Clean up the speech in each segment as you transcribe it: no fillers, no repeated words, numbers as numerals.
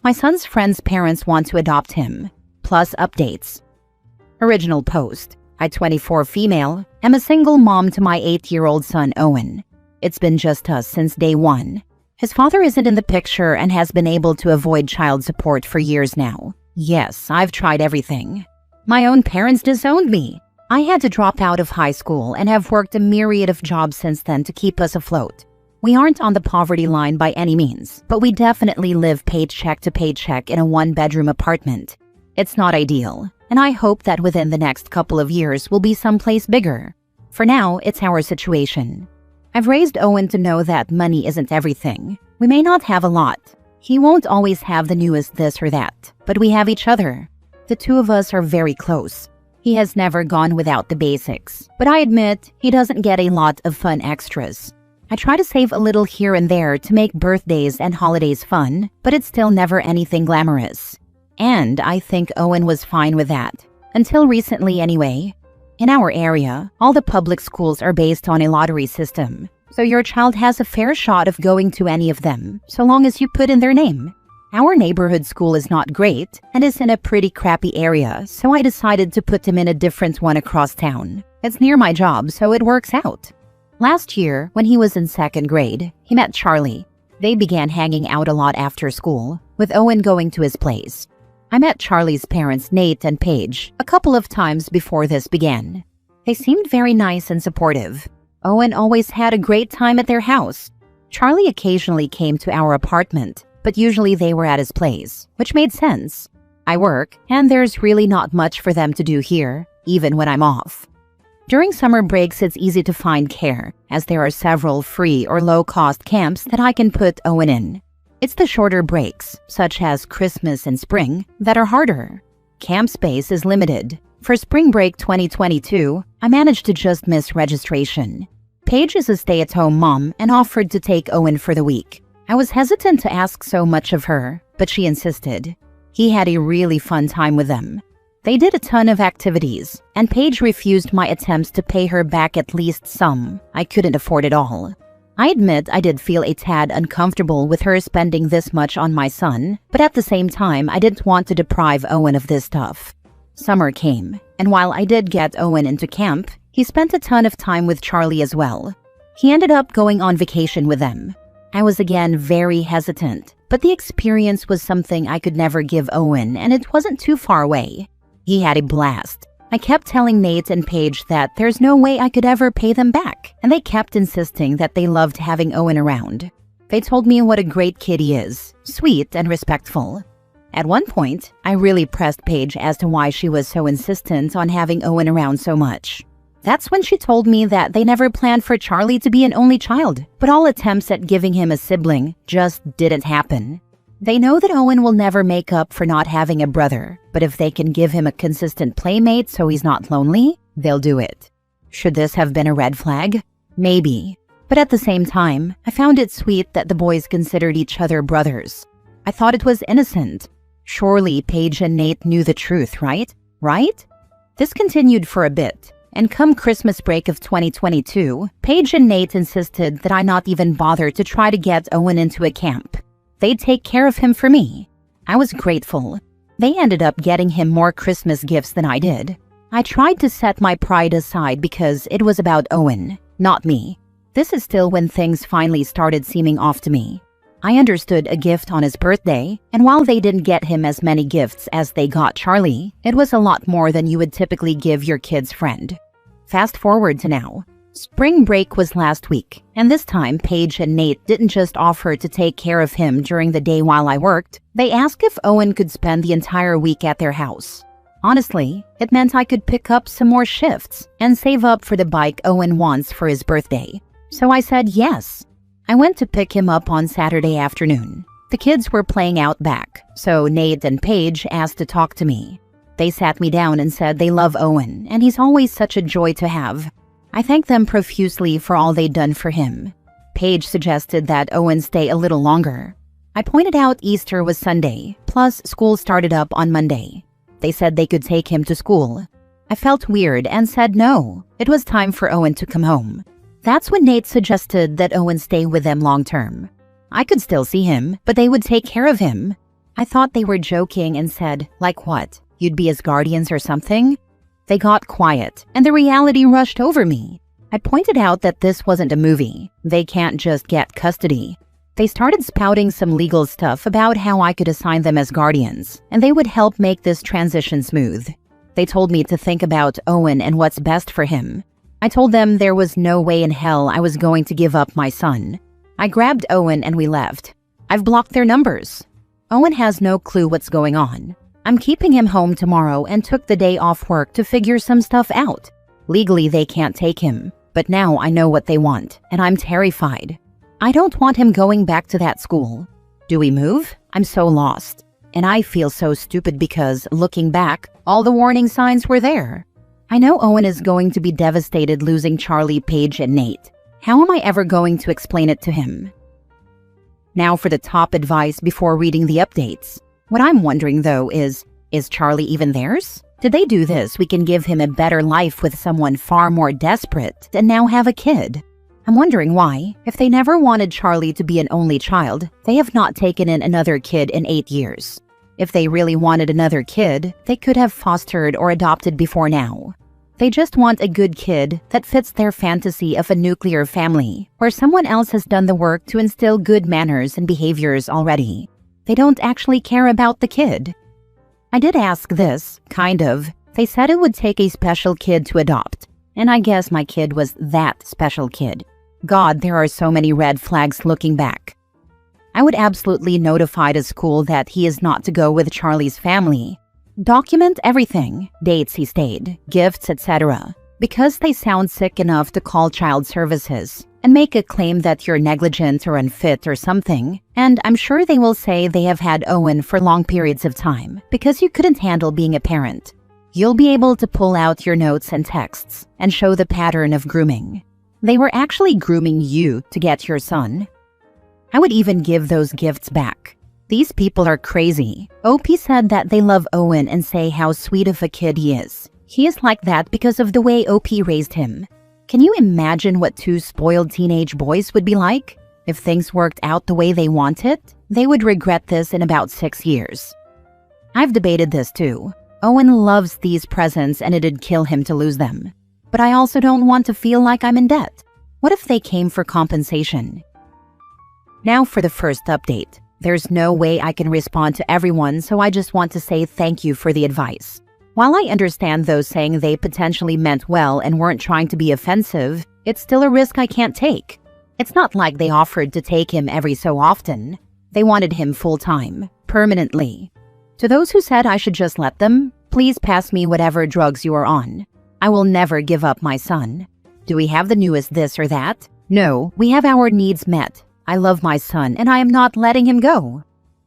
My son's friend's parents want to adopt him. Plus updates. Original post. I, 24 female, am a single mom to my 8-year-old son Owen. It's been just us since day one. His father isn't in the picture and has been able to avoid child support for years now. Yes, I've tried everything. My own parents disowned me. I had to drop out of high school and have worked a myriad of jobs since then to keep us afloat. We aren't on the poverty line by any means, but we definitely live paycheck to paycheck in a 1-bedroom apartment. It's not ideal, and I hope that within the next couple of years we'll be someplace bigger. For now, it's our situation. I've raised Owen to know that money isn't everything. We may not have a lot. He won't always have the newest this or that, but we have each other. The two of us are very close. He has never gone without the basics, but I admit he doesn't get a lot of fun extras. I try to save a little here and there to make birthdays and holidays fun, but it's still never anything glamorous. And I think Owen was fine with that. Until recently anyway. In our area, all the public schools are based on a lottery system, so your child has a fair shot of going to any of them, so long as you put in their name. Our neighborhood school is not great and is in a pretty crappy area, so I decided to put him in a different one across town. It's near my job, so it works out. Last year, when he was in 2nd grade, he met Charlie. They began hanging out a lot after school, with Owen going to his place. I met Charlie's parents, Nate and Paige, a couple of times before this began. They seemed very nice and supportive. Owen always had a great time at their house. Charlie occasionally came to our apartment, but usually they were at his place, which made sense. I work, and there's really not much for them to do here, even when I'm off. During summer breaks, it's easy to find care, as there are several free or low-cost camps that I can put Owen in. It's the shorter breaks, such as Christmas and spring, that are harder. Camp space is limited. For spring break 2022, I managed to just miss registration. Paige is a stay-at-home mom and offered to take Owen for the week. I was hesitant to ask so much of her, but she insisted. He had a really fun time with them. They did a ton of activities, and Paige refused my attempts to pay her back at least some. I couldn't afford it all. I admit I did feel a tad uncomfortable with her spending this much on my son, but at the same time, I didn't want to deprive Owen of this stuff. Summer came, and while I did get Owen into camp, he spent a ton of time with Charlie as well. He ended up going on vacation with them. I was again very hesitant, but the experience was something I could never give Owen, and it wasn't too far away. He had a blast. I kept telling Nate and Paige that there's no way I could ever pay them back, and they kept insisting that they loved having Owen around. They told me what a great kid he is, sweet and respectful. At one point, I really pressed Paige as to why she was so insistent on having Owen around so much. That's when she told me that they never planned for Charlie to be an only child, but all attempts at giving him a sibling just didn't happen. They know that Owen will never make up for not having a brother, but if they can give him a consistent playmate so he's not lonely, they'll do it. Should this have been a red flag? Maybe. But at the same time, I found it sweet that the boys considered each other brothers. I thought it was innocent. Surely Paige and Nate knew the truth, right? Right? This continued for a bit, and come Christmas break of 2022, Paige and Nate insisted that I not even bother to try to get Owen into a camp. They'd take care of him for me. I was grateful. They ended up getting him more Christmas gifts than I did. I tried to set my pride aside because it was about Owen, not me. This is still when things finally started seeming off to me. I understood a gift on his birthday, and while they didn't get him as many gifts as they got Charlie, it was a lot more than you would typically give your kid's friend. Fast forward to now. Spring break was last week, and this time Paige and Nate didn't just offer to take care of him during the day while I worked. They asked if Owen could spend the entire week at their house. Honestly, it meant I could pick up some more shifts and save up for the bike Owen wants for his birthday. So I said yes. I went to pick him up on Saturday afternoon. The kids were playing out back, so Nate and Paige asked to talk to me. They sat me down and said they love Owen, and he's always such a joy to have. I thanked them profusely for all they'd done for him. Paige suggested that Owen stay a little longer. I pointed out Easter was Sunday, plus school started up on Monday. They said they could take him to school. I felt weird and said no. It was time for Owen to come home. That's when Nate suggested that Owen stay with them long term. I could still see him, but they would take care of him. I thought they were joking and said, like what? You'd be his guardians or something? They got quiet, and the reality rushed over me. I pointed out that this wasn't a movie. They can't just get custody. They started spouting some legal stuff about how I could assign them as guardians, and they would help make this transition smooth. They told me to think about Owen and what's best for him. I told them there was no way in hell I was going to give up my son. I grabbed Owen and we left. I've blocked their numbers. Owen has no clue what's going on. I'm keeping him home tomorrow and took the day off work to figure some stuff out. Legally, they can't take him, but now I know what they want, and I'm terrified. I don't want him going back to that school. Do we move? I'm so lost. And I feel so stupid because, looking back, all the warning signs were there. I know Owen is going to be devastated losing Charlie, Paige, and Nate. How am I ever going to explain it to him? Now for the top advice before reading the updates. What I'm wondering though is Charlie even theirs? Did they do this? We can give him a better life with someone far more desperate and now have a kid. I'm wondering why, if they never wanted Charlie to be an only child, they have not taken in another kid in 8 years. If they really wanted another kid, they could have fostered or adopted before now. They just want a good kid that fits their fantasy of a nuclear family, where someone else has done the work to instill good manners and behaviors already. They don't actually care about the kid. I did ask this, kind of. They said it would take a special kid to adopt, and I guess my kid was that special kid. God, there are so many red flags looking back. I would absolutely notify the school that he is not to go with Charlie's family. Document everything, dates he stayed, gifts, etc. Because they sound sick enough to call child services and make a claim that you're negligent or unfit or something. And I'm sure they will say they have had Owen for long periods of time because you couldn't handle being a parent. You'll be able to pull out your notes and texts and show the pattern of grooming. They were actually grooming you to get your son. I would even give those gifts back. These people are crazy. OP said that they love Owen and say how sweet of a kid he is. He is like that because of the way OP raised him. Can you imagine what 2 spoiled teenage boys would be like? If things worked out the way they wanted, they would regret this in about 6 years. I've debated this too. Owen loves these presents and it'd kill him to lose them. But I also don't want to feel like I'm in debt. What if they came for compensation? Now for the first update. There's no way I can respond to everyone, so I just want to say thank you for the advice. While I understand those saying they potentially meant well and weren't trying to be offensive, it's still a risk I can't take. It's not like they offered to take him every so often. They wanted him full-time, permanently. To those who said I should just let them, please pass me whatever drugs you are on. I will never give up my son. Do we have the newest this or that? No, we have our needs met. I love my son and I am not letting him go.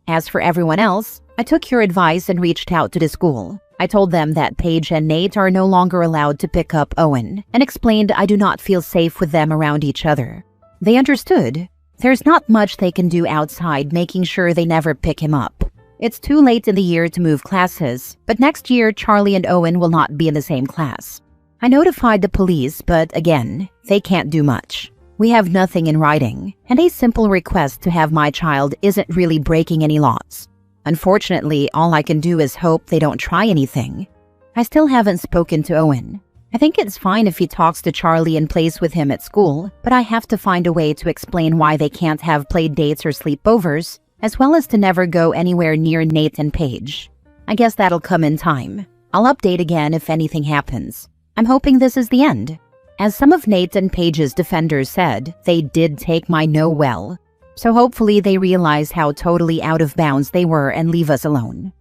As for everyone else, I took your advice and reached out to the school. I told them that Paige and Nate are no longer allowed to pick up Owen and explained I do not feel safe with them around each other. They understood. There's not much they can do outside making sure they never pick him up. It's too late in the year to move classes, but next year Charlie and Owen will not be in the same class. I notified the police, but again, they can't do much. We have nothing in writing, and a simple request to have my child isn't really breaking any laws. Unfortunately, all I can do is hope they don't try anything. I still haven't spoken to Owen. I think it's fine if he talks to Charlie and plays with him at school, but I have to find a way to explain why they can't have play dates or sleepovers, as well as to never go anywhere near Nate and Paige. I guess that'll come in time. I'll update again if anything happens. I'm hoping this is the end. As some of Nate and Paige's defenders said, they did take my no well. So hopefully they realize how totally out of bounds they were and leave us alone.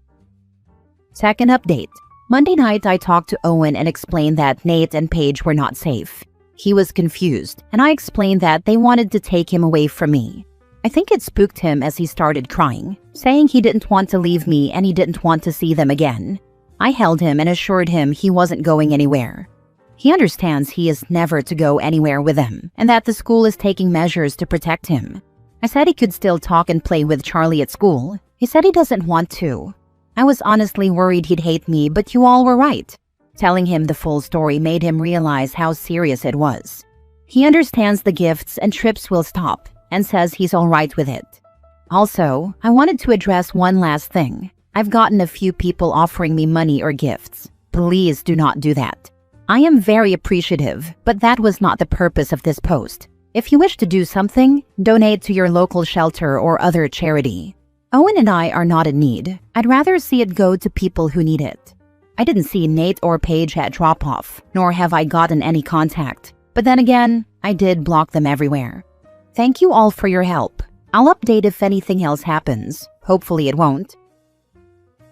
Second update. Monday night I talked to Owen and explained that Nate and Paige were not safe. He was confused, and I explained that they wanted to take him away from me. I think it spooked him as he started crying, saying he didn't want to leave me and he didn't want to see them again. I held him and assured him he wasn't going anywhere. He understands he is never to go anywhere with them, and that the school is taking measures to protect him. I said he could still talk and play with Charlie at school. He said he doesn't want to. I was honestly worried he'd hate me, but you all were right. Telling him the full story made him realize how serious it was. He understands the gifts and trips will stop, and says he's all right with it. Also, I wanted to address one last thing. I've gotten a few people offering me money or gifts. Please do not do that. I am very appreciative, but that was not the purpose of this post. If you wish to do something, donate to your local shelter or other charity. Owen and I are not in need. I'd rather see it go to people who need it. I didn't see Nate or Paige at drop-off, nor have I gotten any contact. But then again, I did block them everywhere. Thank you all for your help. I'll update if anything else happens. Hopefully it won't.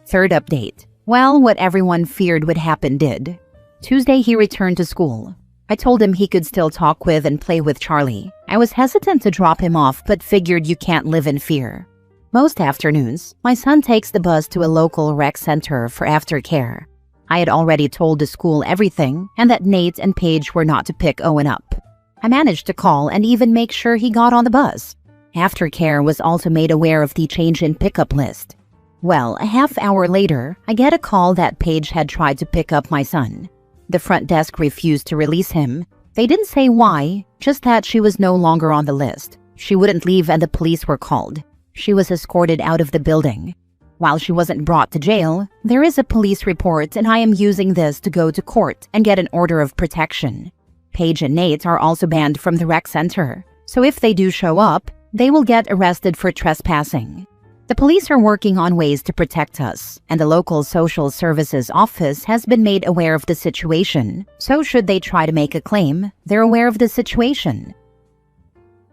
Third update. Well, what everyone feared would happen did. Tuesday he returned to school. I told him he could still talk with and play with Charlie. I was hesitant to drop him off but figured you can't live in fear. Most afternoons, my son takes the bus to a local rec center for aftercare. I had already told the school everything and that Nate and Paige were not to pick Owen up. I managed to call and even make sure he got on the bus. Aftercare was also made aware of the change in pickup list. Well, a half hour later, I get a call that Paige had tried to pick up my son. The front desk refused to release him. They didn't say why, just that she was no longer on the list. She wouldn't leave and the police were called. She was escorted out of the building. While she wasn't brought to jail, there is a police report and I am using this to go to court and get an order of protection. Paige and Nate are also banned from the rec center, so if they do show up, they will get arrested for trespassing. The police are working on ways to protect us, and the local social services office has been made aware of the situation, so should they try to make a claim, they're aware of the situation.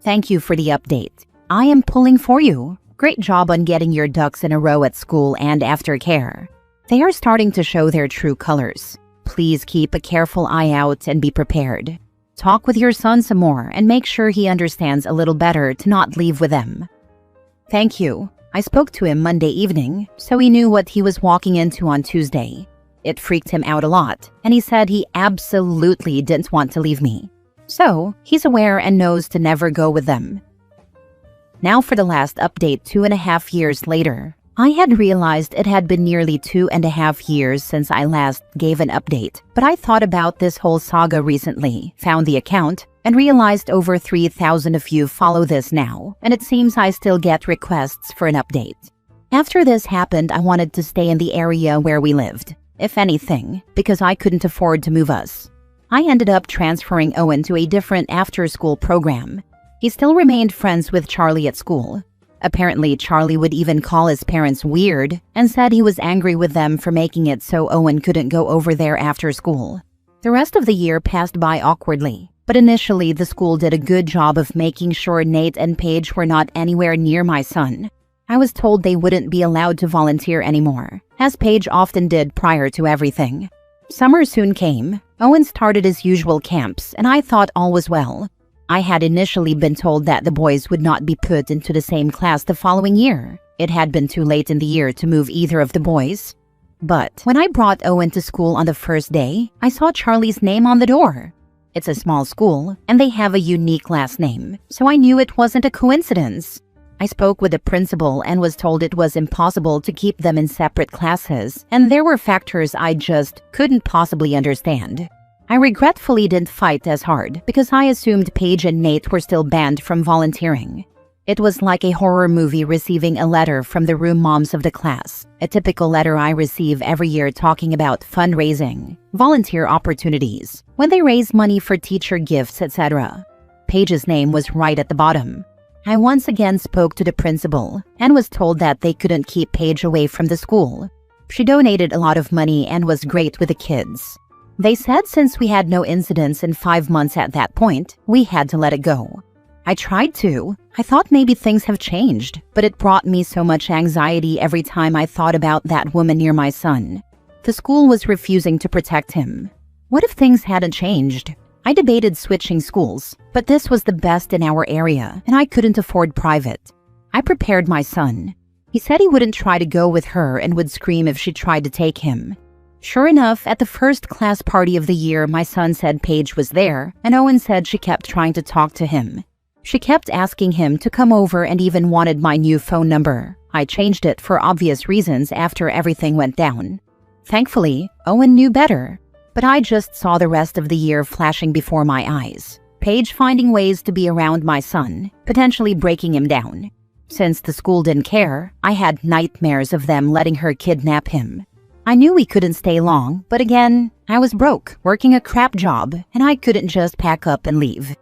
Thank you for the update. I am pulling for you. Great job on getting your ducks in a row at school and aftercare. They are starting to show their true colors. Please keep a careful eye out and be prepared. Talk with your son some more and make sure he understands a little better to not leave with them. Thank you. I spoke to him Monday evening, so he knew what he was walking into on Tuesday. It freaked him out a lot, and he said he absolutely didn't want to leave me. So, he's aware and knows to never go with them. Now for the last update 2.5 years later. I had realized it had been nearly 2.5 years since I last gave an update, but I thought about this whole saga recently, found the account, and realized over 3,000 of you follow this now, and it seems I still get requests for an update. After this happened, I wanted to stay in the area where we lived, if anything, because I couldn't afford to move us. I ended up transferring Owen to a different after-school program. He still remained friends with Charlie at school. Apparently, Charlie would even call his parents weird and said he was angry with them for making it so Owen couldn't go over there after school. The rest of the year passed by awkwardly, but initially the school did a good job of making sure Nate and Paige were not anywhere near my son. I was told they wouldn't be allowed to volunteer anymore, as Paige often did prior to everything. Summer soon came. Owen started his usual camps, and I thought all was well. I had initially been told that the boys would not be put into the same class the following year. It had been too late in the year to move either of the boys. But when I brought Owen to school on the first day, I saw Charlie's name on the door. It's a small school, and they have a unique last name, so I knew it wasn't a coincidence. I spoke with the principal and was told it was impossible to keep them in separate classes, and there were factors I just couldn't possibly understand. I regretfully didn't fight as hard because I assumed Paige and Nate were still banned from volunteering. It was like a horror movie receiving a letter from the room moms of the class, a typical letter I receive every year talking about fundraising, volunteer opportunities, when they raise money for teacher gifts, etc. Paige's name was right at the bottom. I once again spoke to the principal and was told that they couldn't keep Paige away from the school. She donated a lot of money and was great with the kids. They said since we had no incidents in 5 months at that point, we had to let it go. I tried to. I thought maybe things have changed, but it brought me so much anxiety every time I thought about that woman near my son. The school was refusing to protect him. What if things hadn't changed? I debated switching schools, but this was the best in our area, and I couldn't afford private. I prepared my son. He said he wouldn't try to go with her and would scream if she tried to take him. Sure enough, at the first class party of the year, my son said Paige was there, and Owen said she kept trying to talk to him. She kept asking him to come over and even wanted my new phone number. I changed it for obvious reasons after everything went down. Thankfully, Owen knew better, but I just saw the rest of the year flashing before my eyes. Paige finding ways to be around my son, potentially breaking him down. Since the school didn't care, I had nightmares of them letting her kidnap him. I knew we couldn't stay long, but again, I was broke, working a crap job, and I couldn't just pack up and leave.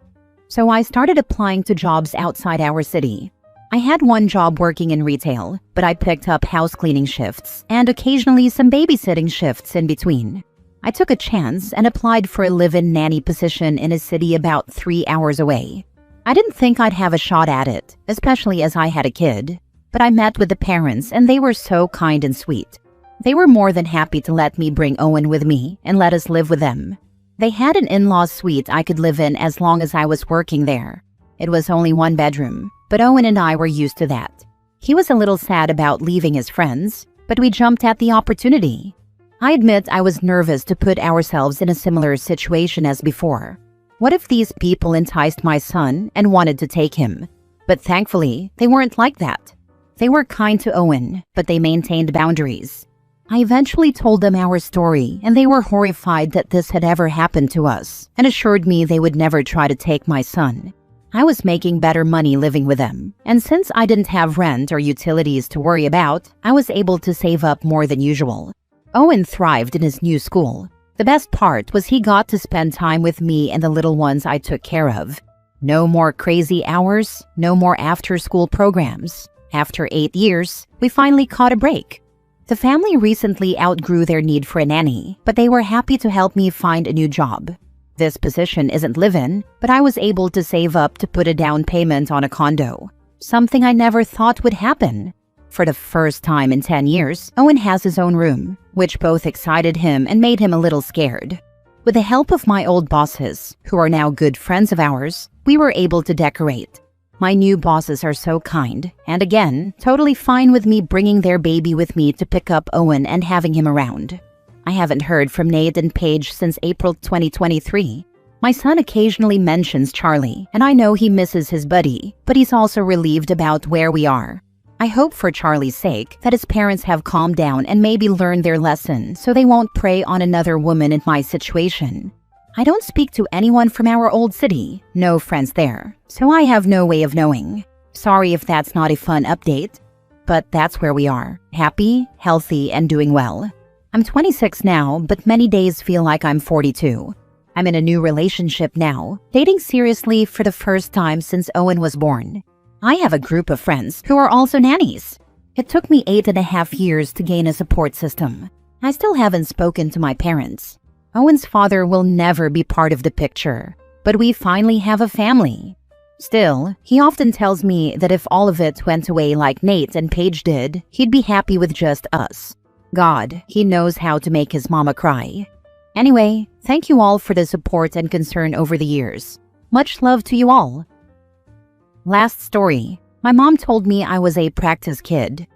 So I started applying to jobs outside our city. I had one job working in retail, but I picked up house cleaning shifts and occasionally some babysitting shifts in between. I took a chance and applied for a live-in nanny position in a city about 3 hours away. I didn't think I'd have a shot at it, especially as I had a kid, but I met with the parents and they were so kind and sweet. They were more than happy to let me bring Owen with me and let us live with them. They had an in-law suite I could live in as long as I was working there. It was only 1 bedroom, but Owen and I were used to that. He was a little sad about leaving his friends, but we jumped at the opportunity. I admit I was nervous to put ourselves in a similar situation as before. What if these people enticed my son and wanted to take him? But thankfully, they weren't like that. They were kind to Owen, but they maintained boundaries. I eventually told them our story, and they were horrified that this had ever happened to us, and assured me they would never try to take my son. I was making better money living with them, and since I didn't have rent or utilities to worry about, I was able to save up more than usual. Owen thrived in his new school. The best part was he got to spend time with me and the little ones I took care of. No more crazy hours, no more after-school programs. After 8 years, we finally caught a break. The family recently outgrew their need for a nanny, but they were happy to help me find a new job. This position isn't live-in, but I was able to save up to put a down payment on a condo, something I never thought would happen. For the first time in 10 years, Owen has his own room, which both excited him and made him a little scared. With the help of my old bosses, who are now good friends of ours, we were able to decorate. My new bosses are so kind, and again, totally fine with me bringing their baby with me to pick up Owen and having him around. I haven't heard from Nate and Paige since April 2023. My son occasionally mentions Charlie, and I know he misses his buddy, but he's also relieved about where we are. I hope for Charlie's sake that his parents have calmed down and maybe learned their lesson so they won't prey on another woman in my situation. I don't speak to anyone from our old city, no friends there, so I have no way of knowing. Sorry if that's not a fun update, but that's where we are, happy, healthy, and doing well. I'm 26 now, but many days feel like I'm 42. I'm in a new relationship now, dating seriously for the first time since Owen was born. I have a group of friends who are also nannies. It took me 8.5 years to gain a support system. I still haven't spoken to my parents. Owen's father will never be part of the picture, but we finally have a family. Still, he often tells me that if all of it went away like Nate and Paige did, he'd be happy with just us. God, he knows how to make his mama cry. Anyway, thank you all for the support and concern over the years. Much love to you all. Last story. My mom told me I was a practice kid.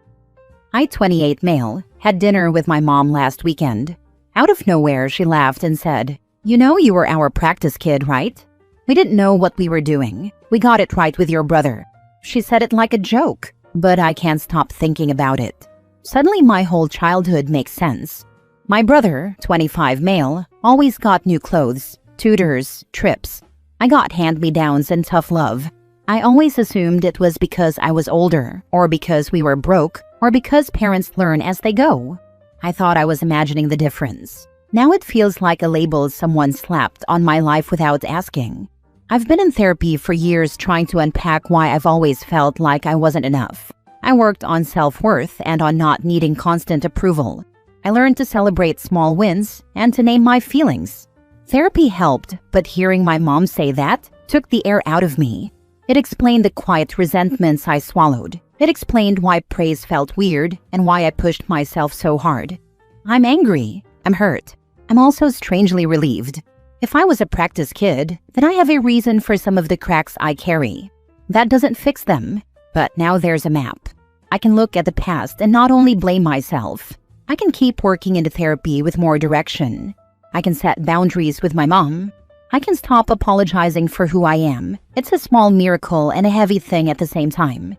I, 28 male, had dinner with my mom last weekend. Out of nowhere, she laughed and said, "You know you were our practice kid, right? We didn't know what we were doing. We got it right with your brother." She said it like a joke, but I can't stop thinking about it. Suddenly my whole childhood makes sense. My brother, 25 male, always got new clothes, tutors, trips. I got hand-me-downs and tough love. I always assumed it was because I was older, or because we were broke, or because parents learn as they go. I thought I was imagining the difference. Now it feels like a label someone slapped on my life without asking. I've been in therapy for years trying to unpack why I've always felt like I wasn't enough. I worked on self-worth and on not needing constant approval. I learned to celebrate small wins and to name my feelings. Therapy helped, but hearing my mom say that took the air out of me. It explained the quiet resentments I swallowed. It explained why praise felt weird and why I pushed myself so hard. I'm angry. I'm hurt. I'm also strangely relieved. If I was a practice kid, then I have a reason for some of the cracks I carry. That doesn't fix them, but now there's a map. I can look at the past and not only blame myself. I can keep working into therapy with more direction. I can set boundaries with my mom. I can stop apologizing for who I am. It's a small miracle and a heavy thing at the same time.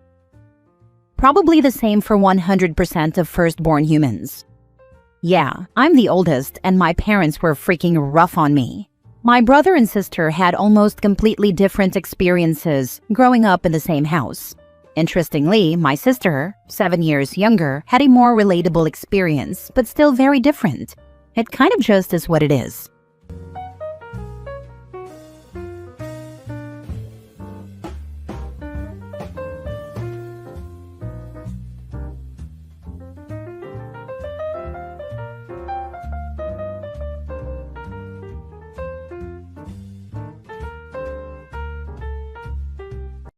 Probably the same for 100% of firstborn humans. Yeah, I'm the oldest and my parents were freaking rough on me. My brother and sister had almost completely different experiences growing up in the same house. Interestingly, my sister, 7 years younger, had a more relatable experience, but still very different. It kind of just is what it is.